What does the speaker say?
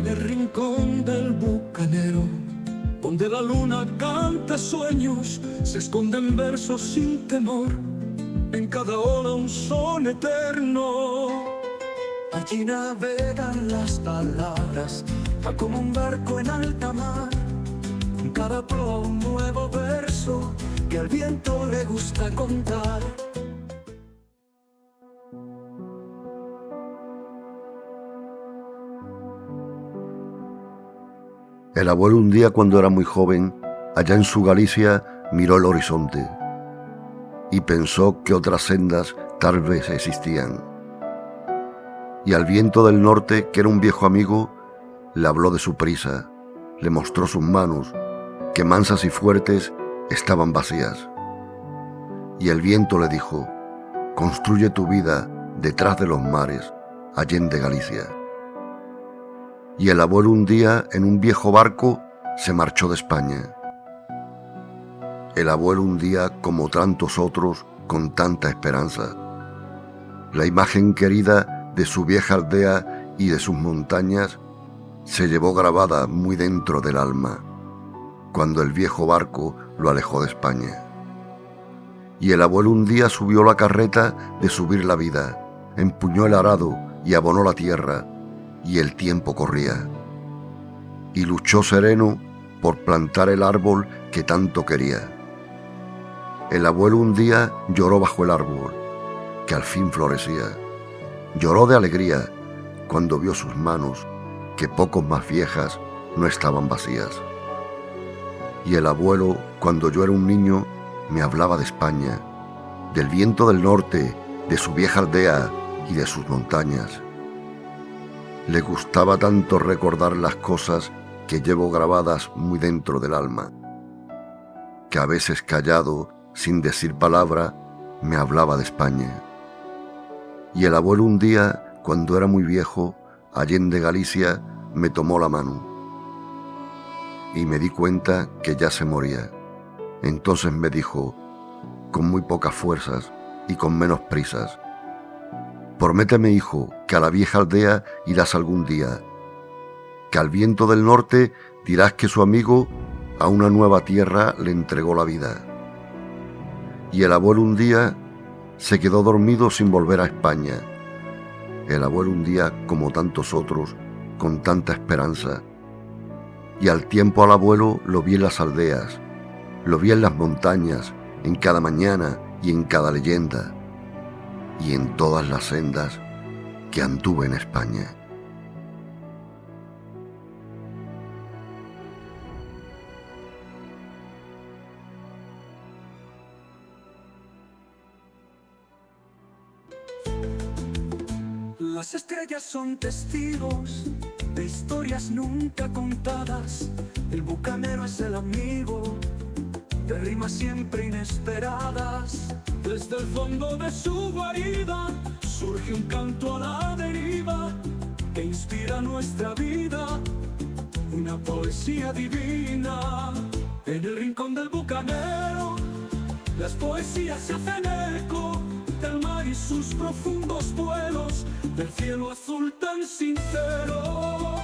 En el rincón del bucanero, donde la luna canta sueños, se esconden versos sin temor, en cada ola un son eterno. Allí navegan las palabras, va como un barco en alta mar, con cada proa un nuevo verso que al viento le gusta contar. El abuelo un día, cuando era muy joven, allá en su Galicia, miró el horizonte y pensó que otras sendas tal vez existían. Y al viento del norte, que era un viejo amigo, le habló de su prisa, le mostró sus manos, que mansas y fuertes estaban vacías. Y el viento le dijo: construye tu vida detrás de los mares, allende Galicia. Y el abuelo un día, en un viejo barco, se marchó de España. El abuelo un día, como tantos otros, con tanta esperanza. La imagen querida de su vieja aldea y de sus montañas se llevó grabada muy dentro del alma, cuando el viejo barco lo alejó de España. Y el abuelo un día subió la carreta de subir la vida, empuñó el arado y abonó la tierra, y el tiempo corría. Y luchó sereno por plantar el árbol que tanto quería. El abuelo un día lloró bajo el árbol, que al fin florecía. Lloró de alegría cuando vio sus manos, que poco más viejas no estaban vacías. Y el abuelo, cuando yo era un niño, me hablaba de España, del viento del norte, de su vieja aldea y de sus montañas. Le gustaba tanto recordar las cosas que llevo grabadas muy dentro del alma, que a veces callado, sin decir palabra, me hablaba de España. Y el abuelo un día, cuando era muy viejo, allende Galicia, me tomó la mano. Y me di cuenta que ya se moría. Entonces me dijo, con muy pocas fuerzas y con menos prisas: prométeme, hijo, que a la vieja aldea irás algún día, que al viento del norte dirás que su amigo a una nueva tierra le entregó la vida. Y el abuelo un día se quedó dormido sin volver a España. El abuelo un día, como tantos otros, con tanta esperanza. Y al tiempo al abuelo lo vi en las aldeas, lo vi en las montañas, en cada mañana y en cada leyenda, y en todas las sendas que anduve en España. Las estrellas son testigos de historias nunca contadas. El bucanero es el amigo de rimas siempre inesperadas. Desde el fondo de su guarida surge un canto a la deriva que inspira nuestra vida, una poesía divina. En el rincón del bucanero las poesías se hacen eco del mar y sus profundos vuelos, del cielo azul tan sincero.